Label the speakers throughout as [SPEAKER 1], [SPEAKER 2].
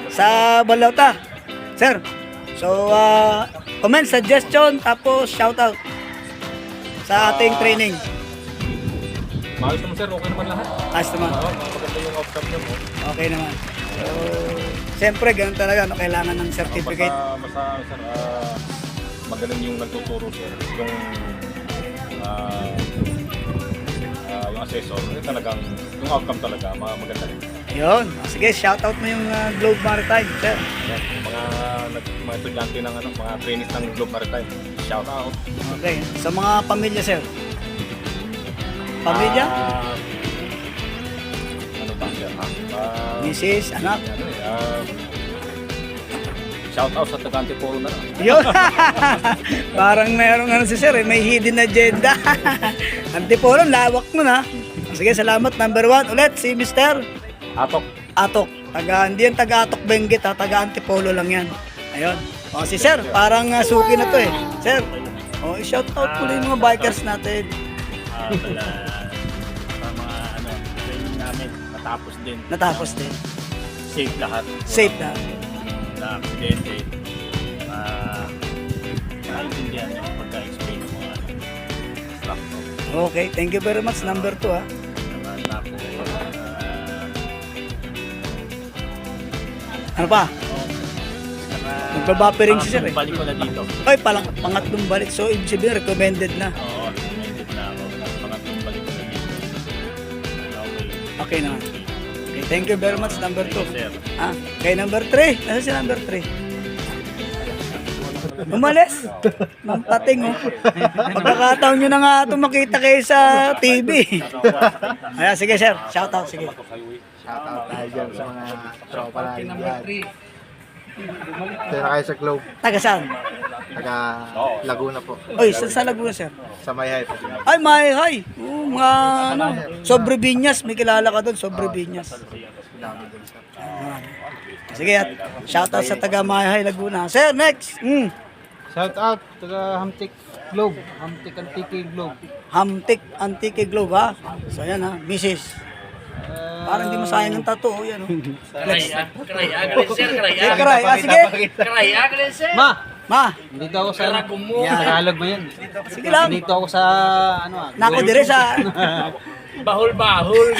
[SPEAKER 1] sa Balota. Sir, so comment, suggestion, tapos shoutout sa ating training.
[SPEAKER 2] Maayos naman sir, okay naman lahat.
[SPEAKER 1] Ayos naman.
[SPEAKER 2] Maganda yung outcome niyo po.
[SPEAKER 1] Okay naman. So, siyempre, ganun talaga, no? Kailangan ng certificate.
[SPEAKER 2] Basta sir, magaling yung nagtuturo sir. Yung assessor, talagang, yung outcome talaga, maganda rin.
[SPEAKER 1] Yun. Sige, shoutout mo yung Globe Maritime, sir.
[SPEAKER 2] Yan, mga estudyante ng mga trainees ng Globe Maritime, shout out.
[SPEAKER 1] Okay. Sa mga pamilya, sir. Pamilya?
[SPEAKER 2] Ano ba sir?
[SPEAKER 1] Mrs., anak.
[SPEAKER 2] Shout out sa Tagante Polo na lang.
[SPEAKER 1] Yun. Parang mayroong ano si sir, may hidden agenda. Antipolo, lawak mo na. Sige, salamat. Number 1 ulit, si Mr.
[SPEAKER 2] Atok.
[SPEAKER 1] Atok. Hindi yan taga-Atok Benguet, taga Antipolo lang yan. Ayun. O, si sir, parang suki na to eh. Sir, i-shout out po yung mga bikers natin.
[SPEAKER 3] Sa mga training namin,
[SPEAKER 1] Natapos din.
[SPEAKER 3] safe lahat.
[SPEAKER 1] Safe na.
[SPEAKER 3] Na aksidente, naiintindihan yung pagka-explain ng mga instructor.
[SPEAKER 1] Okay, thank you very much. Number 2 ha.
[SPEAKER 3] Tapos,
[SPEAKER 1] Ano pa? Nagbabappering si sir eh.
[SPEAKER 3] balik ko na dito.
[SPEAKER 1] Ay, pangatlong balik. So, ibig sabihin, recommended na.
[SPEAKER 3] Oo, recommended na ako. Pangatlong balik ko na dito. Okay.
[SPEAKER 1] Okay naman. Okay, thank you very much. Number 2.
[SPEAKER 3] Sir.
[SPEAKER 1] Okay, number 3. Nasaan si number 3? Umalis. Mang pating oh. Pagkakataon nyo na nga ito makita kayo sa TV. Ayan, sige sir. Shout out, sige.
[SPEAKER 4] Shoutout tayo dyan sa mga tropa natin dyan. Tira kayo sa Globe,
[SPEAKER 1] Taga saan?
[SPEAKER 4] taga Laguna po.
[SPEAKER 1] Oy, sa Laguna sir.
[SPEAKER 4] Sa Mayhay po.
[SPEAKER 1] Ay, hi. Mga ano, Sobre Viñas. May kilala ka doon, Sobre Viñas. Sige, at shout out sa taga Mayhay, Laguna. Sir, next.
[SPEAKER 4] Shoutout taga Hamtik Globe, Hamtik Antique Globe.
[SPEAKER 1] Hamtik Antique Globe ha. So yan ha, Mrs. Parang hindi masayang ng tattoo. Yan, flex. Karay, sige. Ma,
[SPEAKER 4] Dito ako sa
[SPEAKER 1] Yan.
[SPEAKER 4] Tagalog mo yan.
[SPEAKER 1] sige lang.
[SPEAKER 4] Dito ako sa
[SPEAKER 1] Nako dire sa
[SPEAKER 3] Bahol-bahol.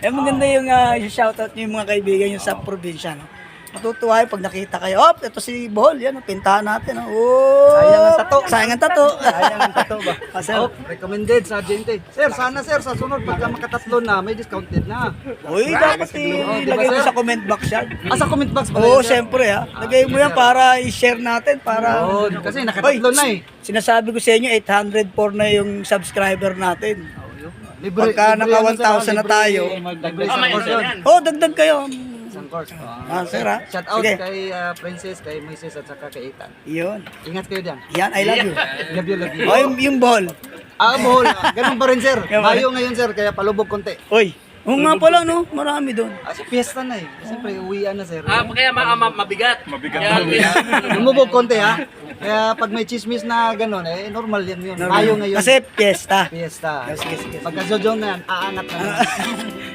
[SPEAKER 1] maganda yung shoutout niyo yung mga kaibigan niyo sa probinsya, no. Matutuwa yung pag nakita kayo. Ito si Bohol, yan, pintahan natin.
[SPEAKER 4] Sayang ang tato.
[SPEAKER 1] Sayang ang tato.
[SPEAKER 4] Sayang ang tato ba?
[SPEAKER 1] Sir.
[SPEAKER 4] Recommended sa agente. Sir, sana sir, sa sunod pagka makatatlo na, may discounted na.
[SPEAKER 1] Uy, dapat ilagay mo sa comment box yan.
[SPEAKER 4] Sa comment box pala
[SPEAKER 1] Oo,
[SPEAKER 4] yun, sir.
[SPEAKER 1] syempre ha. Lagay mo yan para i-share natin. Para...
[SPEAKER 4] Oo, kasi nakatatlo na eh.
[SPEAKER 1] Sinasabi ko sa inyo, 804 na yung subscriber natin.
[SPEAKER 4] Libre,
[SPEAKER 1] Pagka
[SPEAKER 4] libre
[SPEAKER 1] naka
[SPEAKER 4] ano, sir,
[SPEAKER 1] 1,000 na tayo.
[SPEAKER 4] Libre isang course yun.
[SPEAKER 1] Dagdag kayo.
[SPEAKER 4] Isang course.
[SPEAKER 1] Sir ha.
[SPEAKER 4] Shout out
[SPEAKER 1] Sige.
[SPEAKER 4] kay Princess, kay Moises at saka kay Ethan.
[SPEAKER 1] Yun.
[SPEAKER 4] Ingat kayo dyan.
[SPEAKER 1] Yan, I love you.
[SPEAKER 4] Love you, love you.
[SPEAKER 1] Yung Bohol.
[SPEAKER 4] Bohol. Ganun pa rin sir.
[SPEAKER 1] Kaya ba?
[SPEAKER 4] Mayo ngayon sir, kaya palubog konti.
[SPEAKER 1] Uy, nga pala no, marami doon.
[SPEAKER 4] Kasi piyesta na eh. Siyempre, uwian na sir.
[SPEAKER 3] Kaya mabigat.
[SPEAKER 4] Lumubog konti ha. Kaya pag may chismis na gano'n, normal yan yun. Mayo ngayon.
[SPEAKER 1] Kasi piyesta.
[SPEAKER 4] Piyesta.
[SPEAKER 1] Sige, sige.
[SPEAKER 4] Pagka Jojo na yan, aangat na naman.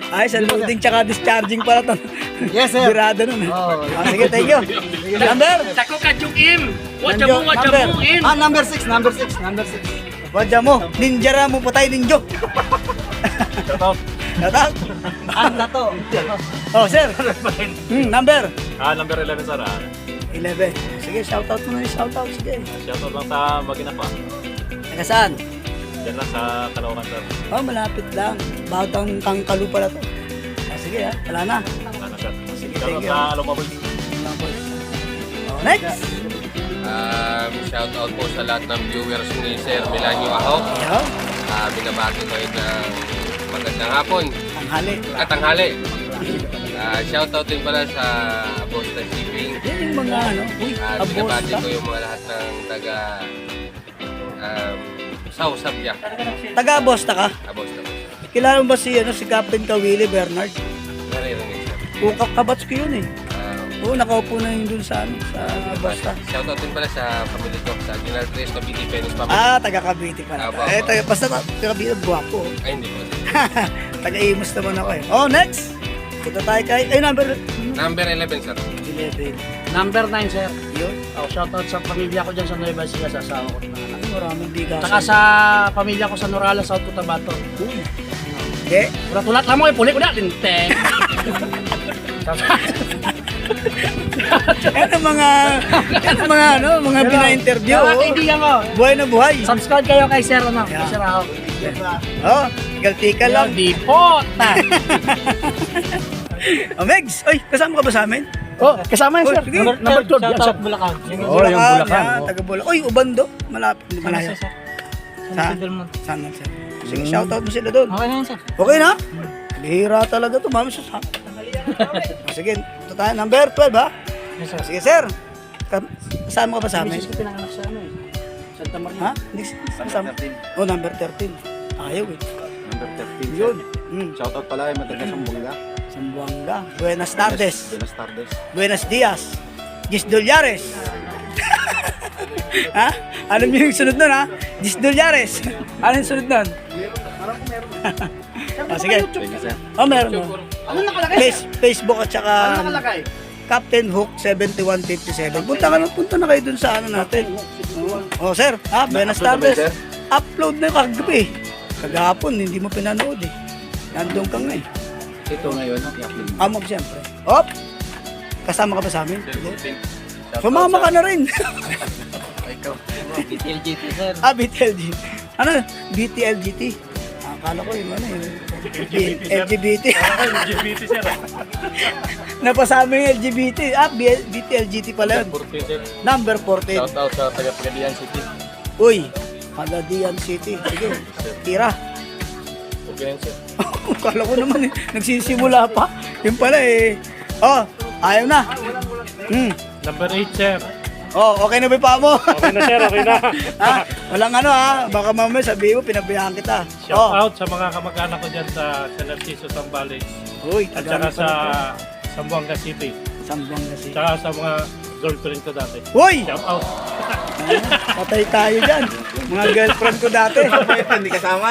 [SPEAKER 1] Ay, sa loading tsaka discharging pala to.
[SPEAKER 4] Yes sir.
[SPEAKER 1] Birada nun.
[SPEAKER 4] Oh,
[SPEAKER 1] Sige, thank you. Number?
[SPEAKER 3] Tako ka im.
[SPEAKER 1] Number.
[SPEAKER 3] In.
[SPEAKER 4] number 6, number 6, number 6.
[SPEAKER 1] Wadya mo, ninjara mo patay ninjo.
[SPEAKER 2] Shout
[SPEAKER 1] Natap?
[SPEAKER 4] Tato.
[SPEAKER 1] Oh, sir. Number?
[SPEAKER 2] Number 11 sir.
[SPEAKER 1] 11. Sige, shoutout mo na yung shoutout. Sige.
[SPEAKER 2] Shout out lang sa Maginapa.
[SPEAKER 1] Taga saan?
[SPEAKER 2] Diyan lang sa Caloocan sir.
[SPEAKER 1] Malapit lang. Batang Kangkalu pala to. Sige wala na.
[SPEAKER 2] Ano sir?
[SPEAKER 1] Sige,
[SPEAKER 2] Shout out
[SPEAKER 1] thank you.
[SPEAKER 2] sa Alomaboy.
[SPEAKER 1] Next.
[SPEAKER 5] Shout out po sa lahat ng viewers ni Sir Milanio Ahok.
[SPEAKER 1] Yo,
[SPEAKER 5] Binabati ko yun ng magandang hapon
[SPEAKER 1] tanghali.
[SPEAKER 5] at tanghali. Shout out din pala sa Boston Shipping.
[SPEAKER 1] Yan yung mga ano. Uy,
[SPEAKER 5] Binabati
[SPEAKER 1] abos
[SPEAKER 5] ko yung mga lahat ng taga South Sabia.
[SPEAKER 1] Taga-Bosta ka?
[SPEAKER 5] Boston.
[SPEAKER 1] Kilala mo ba si Captain Kawili Bernard?
[SPEAKER 5] Naririnig sir.
[SPEAKER 1] Kabats ko yun eh. Oo, nakaupo na yun dun sa Bosta.
[SPEAKER 5] Shout out din pala sa family ko sa General Tres Cavite Penis Family.
[SPEAKER 1] Taga Cavite pala.
[SPEAKER 5] Aba.
[SPEAKER 1] Basta taga Cavite, buwako.
[SPEAKER 5] Ay hindi po.
[SPEAKER 1] Taga Imus naman ako eh. Oh, next! Punta tayo kay, ay, number
[SPEAKER 5] Number 11, sir.
[SPEAKER 1] 11.
[SPEAKER 6] Number 9, sir.
[SPEAKER 1] Yun.
[SPEAKER 6] Shoutout sa pamilya ko dyan sa Nueva Ecija, sa asawa ko.
[SPEAKER 1] Ay, maraming bigas.
[SPEAKER 6] Tsaka sa pamilya ko sa Norala, South Cotabato.
[SPEAKER 1] Hindi.
[SPEAKER 6] Tulat lang mo, puli ko na, linteng.
[SPEAKER 1] Yan ang mga pina-interview.
[SPEAKER 6] Mga
[SPEAKER 1] Oh.
[SPEAKER 6] kaibigan ko,
[SPEAKER 1] Buhay na buhay.
[SPEAKER 6] subscribe kayo kay Sir, ano?
[SPEAKER 1] Yeah.
[SPEAKER 6] Kay Sir ako.
[SPEAKER 1] Oh, galtika lang.
[SPEAKER 6] Di pota.
[SPEAKER 1] Oh, Megs, oy, kasama ka ba sa amin?
[SPEAKER 6] Oh, kasama yan,
[SPEAKER 1] Oh,
[SPEAKER 6] sir.
[SPEAKER 1] sige.
[SPEAKER 6] Number 12, yan sa Bulacan.
[SPEAKER 1] Oh, yung Bulacan. Taga Bulacan. Oy, Ubando. Malapit, malayo.
[SPEAKER 6] Sir.
[SPEAKER 1] Sa? Saan lang, sir? Sige, shoutout mo sila doon.
[SPEAKER 6] Okay na yan, sir.
[SPEAKER 1] Okay na? Bihira talaga to, mami sus ha. Sige, ito tayo, number 12 ha?
[SPEAKER 6] Yes, sir.
[SPEAKER 1] Sige, sir. Kasama ka ba sa amin?
[SPEAKER 6] Misis ko pinanganak sa ano eh. Santa Maria.
[SPEAKER 1] Ha? Hindi kasama. Oh, number 13. Ayaw eh.
[SPEAKER 4] Number 13.
[SPEAKER 1] Yun.
[SPEAKER 4] Shoutout pala ay mataga Sambuanga.
[SPEAKER 1] Sambuanga. Buenas tardes.
[SPEAKER 4] Buenas tardes.
[SPEAKER 1] Buenos dias. Gis Dolyares. Ha? Ano yung sunod nun ha? Gis Dolyares. Ano yung sunod nun? Sige. Oh, meron mo.
[SPEAKER 6] Ano nakalagay?
[SPEAKER 1] Facebook at saka
[SPEAKER 6] Ano nakalagay?
[SPEAKER 1] Captain Hook 7157. Punta na kayo dun sa ano natin. Oh, sir. Ha? Buenas tardes. Upload na kagabi. Kagahapon, hindi mo pinanood eh. Nandun ka nga eh.
[SPEAKER 3] Ito ngayon, i-upload mo.
[SPEAKER 1] Amog siyempre. Op! Kasama ka ba sa amin? Sumama ka na rin.
[SPEAKER 6] LGT, sir.
[SPEAKER 1] BTLG. Ano? BTLGT. Akala ko yung ano yung LGBT.
[SPEAKER 2] LGBT, sir.
[SPEAKER 1] Napasama yung LGBT. BTLGT pala yun.
[SPEAKER 2] 14, sir.
[SPEAKER 1] Number 14.
[SPEAKER 2] Shoutout sa taga-Pagadian City.
[SPEAKER 1] Uy, Pagadian City. Sige, tira.
[SPEAKER 2] Okay yan, sir.
[SPEAKER 1] Kala ko naman eh, nagsisimula pa. Yun pala eh. Oh, ayaw na.
[SPEAKER 2] Number 8, sir.
[SPEAKER 1] Oh, okay na ba pa mo?
[SPEAKER 2] Okay na, sir. Okay na.
[SPEAKER 1] Ha? Walang ano ha, baka mamaya sabihin mo, pinabayaan kita.
[SPEAKER 2] Shout out sa mga kamag-anak ko dyan sa San Narciso, Zambales.
[SPEAKER 1] Uy,
[SPEAKER 2] At saka
[SPEAKER 1] Tagalog
[SPEAKER 2] sa
[SPEAKER 1] pala.
[SPEAKER 2] Zamboanga City.
[SPEAKER 1] Sambuanga City.
[SPEAKER 2] Tsaka sa mga girlfriend ko dati.
[SPEAKER 1] Uy!
[SPEAKER 2] Shout out.
[SPEAKER 1] Patay tayo dyan. Mga girlfriend ko dati.
[SPEAKER 4] Hindi kasama.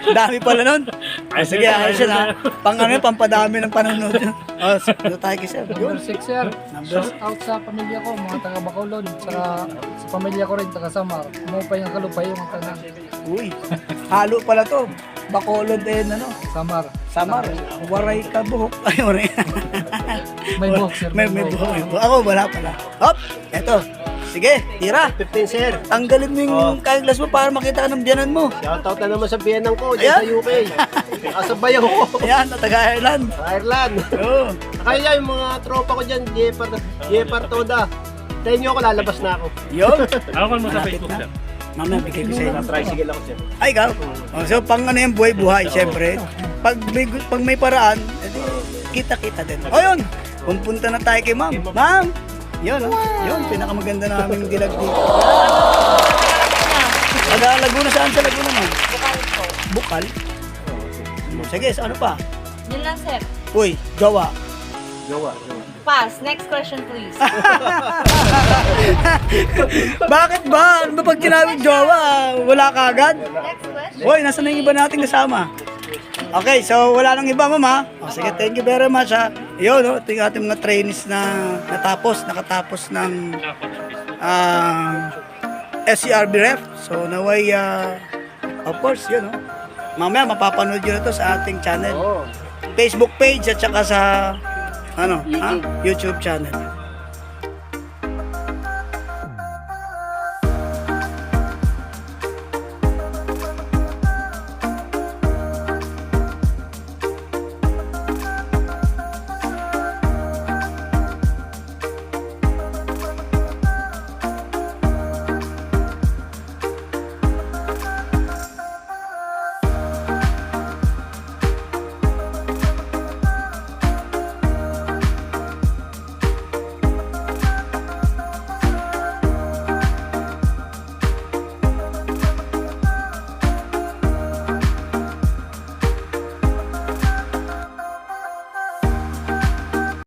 [SPEAKER 1] Dami pala nun. Sige, ayos yun ha. Pang ano yun, pampadami ng panonood yun. Oh, dito tayo kay sir.
[SPEAKER 7] Number
[SPEAKER 1] Yun.
[SPEAKER 7] 6, sir.
[SPEAKER 1] Number
[SPEAKER 7] Shout out sa pamilya ko, mga taga Bacolod, sa pamilya ko rin, taga Samar. Umupay ang kalupay yung taga
[SPEAKER 1] Uy, halo pala to. Bacolod din ano.
[SPEAKER 7] Samar.
[SPEAKER 1] Samar. Waray ka buhok. Ay, waray.
[SPEAKER 7] May buhok, sir.
[SPEAKER 1] May buhok. May buhok. Ako, wala pala. Hop, eto. Sige, tira.
[SPEAKER 4] 15 sir.
[SPEAKER 1] Tanggalin mo yung kaglas mo para makita ka ng biyanan mo.
[SPEAKER 4] Shoutout na naman sa biyanang ko
[SPEAKER 1] Ayan.
[SPEAKER 4] dyan sa UK. Kasabay ako.
[SPEAKER 1] Ayan, taga-Ireland.
[SPEAKER 4] Sa Ireland.
[SPEAKER 1] Oo.
[SPEAKER 4] Kaya yung mga tropa ko dyan, Jepar Toda. Tayo nyo ako, lalabas na ako.
[SPEAKER 1] Yun.
[SPEAKER 2] Ako mo sa
[SPEAKER 1] Malapit
[SPEAKER 2] Facebook,
[SPEAKER 1] na.
[SPEAKER 2] sir.
[SPEAKER 1] Mamaya, bigay ko sa'yo.
[SPEAKER 4] Tricycle ako sir.
[SPEAKER 1] Ay, ikaw. Oh, so, pang ano yung buhay-buhay, syempre. Pag may paraan, edi, kita-kita din. O yun, pumunta na tayo kay ma'am. Ma'am! Yun, oh. Yun, pinakamaganda naming dilag dito. Taga Laguna, saan sa Laguna, ma'am?
[SPEAKER 8] Bukal po.
[SPEAKER 1] Bukal? Sige, ano pa?
[SPEAKER 8] Yun lang, sir.
[SPEAKER 1] Uy, gawa.
[SPEAKER 8] Pass. Next question, please.
[SPEAKER 1] Bakit ba? Ano ba pag tinawag jowa, wala ka agad?
[SPEAKER 8] Next question.
[SPEAKER 1] Uy, nasa na yung iba nating kasama? Okay, so wala nang iba, mama. O, sige, thank you very much, ha. Yun, no, ito yung ating mga trainees na nakatapos ng SCRB ref. So, naway, of course, yun, no. Mamaya, mapapanood yun na to sa ating channel. Facebook page at saka sa, YouTube channel.